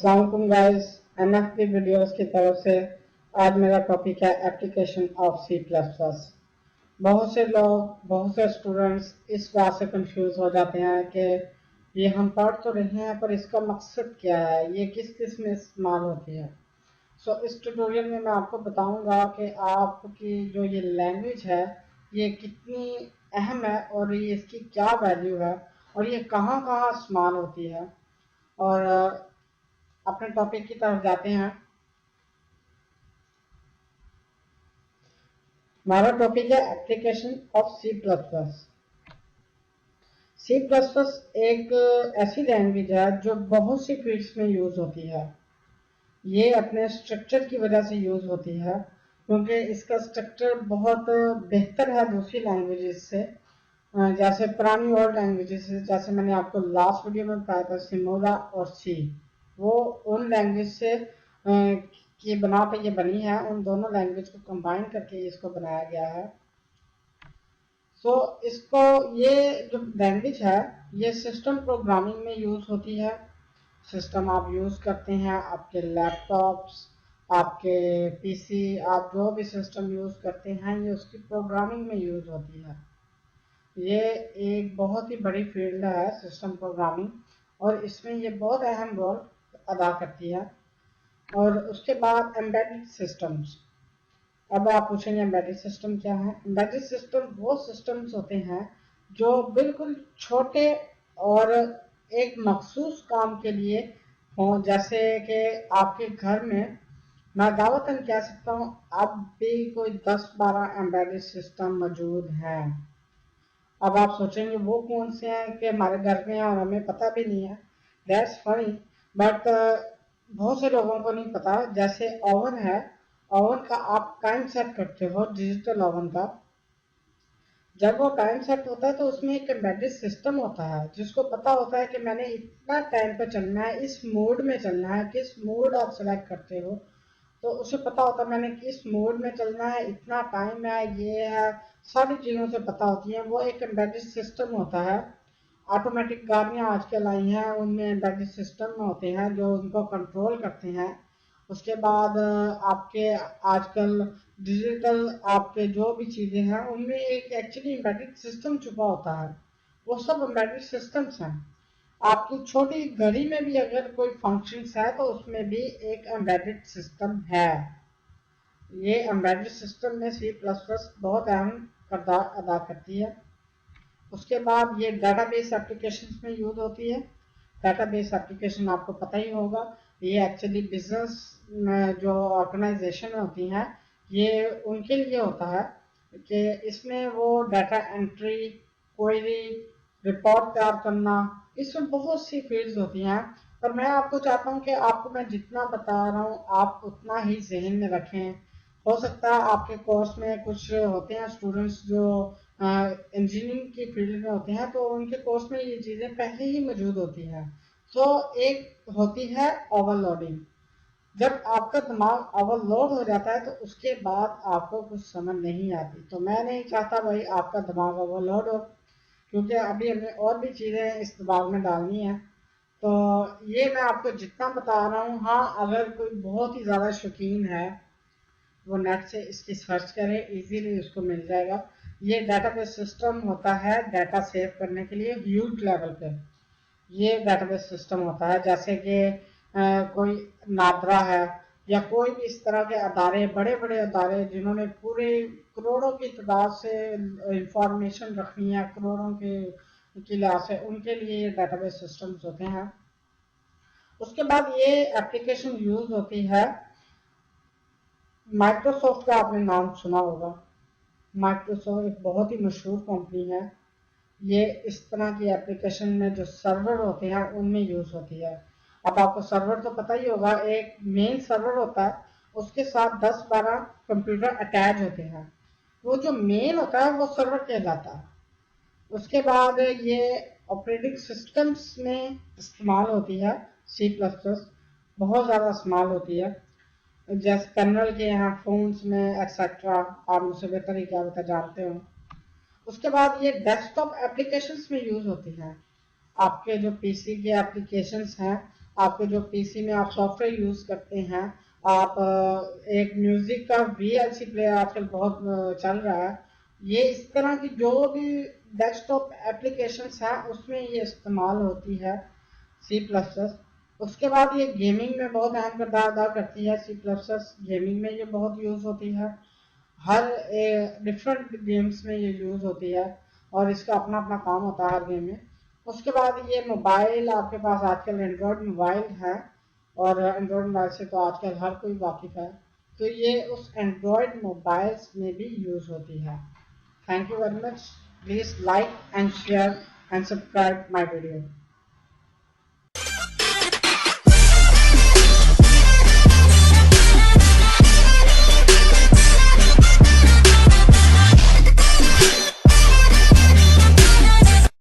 अस्सलाम वालेकुम guys, NFP videos की तरफ से आज मेरा टॉपिक है application of C plus plus. बहुत से लोग, बहुत से स्टूडेंट्स इस बात से कंफ्यूज हो जाते हैं कि ये हम पढ़ तो रहे हैं पर इसका मकसद क्या है, ये किस किस में इस्तेमाल होती है। इस ट्यूटोरियल में मैं आपको बताऊंगा कि आपकी जो ये लैंग्वेज है ये कितनी अहम है और ये इसकी क्या वैल्यू है और ये कहाँ कहाँ इस्तेमाल होती है। और अपने टॉपिक की तरफ जाते हैं। हमारा टॉपिक है application of C plus plus. C plus plus एक ऐसी लैंग्वेज है जो बहुत सी फील्ड्स में यूज होती है। ये अपने स्ट्रक्चर की वजह से यूज होती है क्योंकि इसका स्ट्रक्चर बहुत बेहतर है दूसरी लैंग्वेजेस से। जैसे पुरानी और लैंग्वेजेस, जैसे मैंने आपको लास्ट वीडियो में बताया था सिमोला और सी, वो उन लैंग्वेज से की बना पे ये बनी है। उन दोनों लैंग्वेज को कंबाइन करके इसको बनाया गया है। इसको, ये जो लैंग्वेज है ये सिस्टम प्रोग्रामिंग में यूज होती है। सिस्टम आप यूज करते हैं, आपके लैपटॉप्स, आपके पीसी, आप जो भी सिस्टम यूज करते हैं ये उसकी प्रोग्रामिंग में यूज होती है। ये एक बहुत ही बड़ी फील्ड है सिस्टम प्रोग्रामिंग और इसमें ये बहुत अहम रोल अदा करती है। और उसके बाद एम्बेडेड सिस्टम्स। अब आप पूछेंगे एम्बेडेड सिस्टम क्या है। एम्बेडेड सिस्टम वो सिस्टम्स होते हैं जो बिल्कुल छोटे और एक मखसूस काम के लिए हों। जैसे कि आपके घर में, मैं दावतन कह सकता हूँ, अब भी कोई 10-12 एम्बेडेड सिस्टम मौजूद हैं। अब आप सोचेंगे वो कौन से हैं कि हमारे घर में हैं और हमें पता भी नहीं है। दैट्स फनी, बट बहुत से लोगों को नहीं पता। जैसे ओवन है, ओवन का आप टाइम सेट करते हो, डिजिटल ओवन का। जब वो टाइम सेट होता है तो उसमें एक एम्बेडेड सिस्टम होता है जिसको पता होता है कि मैंने इतना टाइम पे चलना है, इस मोड में चलना है। किस मोड आप सेलेक्ट करते हो तो उसे पता होता है मैंने किस मोड में चलना है, इतना टाइम है, ये है, सारी चीज़ों से पता होती है। वो एक एम्बेडेड सिस्टम होता है। ऑटोमेटिक गाड़ियाँ आजकल आई हैं, उनमें एम्बेडेड सिस्टम होते हैं जो उनको कंट्रोल करते हैं। उसके बाद आपके आजकल डिजिटल आपके जो भी चीज़ें हैं उनमें एक एक्चुअली एम्बेडेड सिस्टम छुपा होता है। वो सब एम्बेडेड सिस्टम्स हैं। आपकी छोटी घड़ी में भी अगर कोई फंक्शंस है तो उसमें भी एक एम्बेडेड सिस्टम है। ये एम्बेडेड सिस्टम में सी प्लस प्लस बहुत अहम किरदार अदा करती है। उसके बाद ये डाटाबेस एप्लीकेशंस में यूज होती है। डाटाबेस एप्लीकेशन आपको पता ही होगा, ये एक्चुअली बिजनेस में जो ऑर्गेनाइजेशन होती हैं ये उनके लिए होता है कि इसमें वो डाटा एंट्री, क्वेरी, रिपोर्ट तैयार करना, इसमें बहुत सी फील्ड्स होती हैं। पर मैं आपको चाहता हूँ कि आपको मैं जितना बता रहा हूँ आप उतना ही जहन में रखें। हो सकता है आपके कोर्स में कुछ होते हैं स्टूडेंट्स जो इंजीनियरिंग की फील्ड में होते हैं तो उनके कोर्स में ये चीज़ें पहले ही मौजूद होती हैं। एक होती है ओवरलोडिंग। जब आपका दिमाग ओवरलोड हो जाता है तो उसके बाद आपको कुछ समझ नहीं आती। तो मैं नहीं चाहता भाई आपका दिमाग ओवरलोड हो, क्योंकि अभी हमें और भी चीज़ें इस दिमाग में डालनी है। तो ये मैं आपको जितना बता रहा हूँ, हाँ अगर कोई बहुत ही ज़्यादा शौकीन है वो नेट से इसकी सर्च करे, इजीली उसको मिल जाएगा। ये डाटाबेस सिस्टम होता है डाटा सेव करने के लिए ह्यूज लेवल पे। ये डाटाबेस सिस्टम होता है जैसे कि कोई नादरा है या कोई भी इस तरह के अदारे, बड़े बड़े अदारे जिन्होंने पूरे करोड़ों की तादाद से इंफॉर्मेशन रखनी है, करोड़ों के लिहाज से, उनके लिए ये डाटाबेस सिस्टम्स होते हैं। उसके बाद ये एप्लीकेशन यूज होती है, माइक्रोसॉफ्ट का आपने नाम सुना होगा। माइक्रोसॉफ्ट एक बहुत ही मशहूर कंपनी है। ये इस तरह की एप्लीकेशन में जो सर्वर होते हैं उनमें यूज होती है। अब आपको सर्वर तो पता ही होगा, एक मेन सर्वर होता है, उसके साथ 10-12 कंप्यूटर अटैच होते हैं। वो जो मेन होता है वो सर्वर कहलाता है। उसके बाद ये ऑपरेटिंग सिस्टम्स में इस्तेमाल होती है। सी प्लस प्लस बहुत ज़्यादा इस्तेमाल होती है, जैसे कर्नल के यहाँ फोन्स में एक्सेट्रा। आप मुझसे बेहतर ही क्या बता जानते हो। उसके बाद ये डेस्कटॉप एप्लीकेशंस में यूज होती हैं। आपके जो पीसी के एप्लीकेशंस हैं आपके जो पीसी में आप सॉफ्टवेयर यूज करते हैं, आप एक म्यूजिक का वीएलसी प्लेयर आजकल बहुत चल रहा है, ये इस तरह की जो भी डेस्कटॉप एप्लीकेशंस है उसमें ये इस्तेमाल होती है सी प्लस प्लस। उसके बाद ये गेमिंग में बहुत अहम किरदार अदा करती है सी प्लस प्लस, गेमिंग में ये बहुत यूज़ होती है, हर डिफरेंट गेम्स में ये यूज़ होती है और इसका अपना अपना काम होता है हर गेम में। उसके बाद ये मोबाइल, आपके पास आजकल एंड्रॉयड मोबाइल है और एंड्रॉयड मोबाइल से तो आजकल हर कोई वाकिफ़ है, तो ये उस एंड्रॉयड मोबाइल्स में भी यूज़ होती है। Thank you very much. Please like and share and subscribe my video.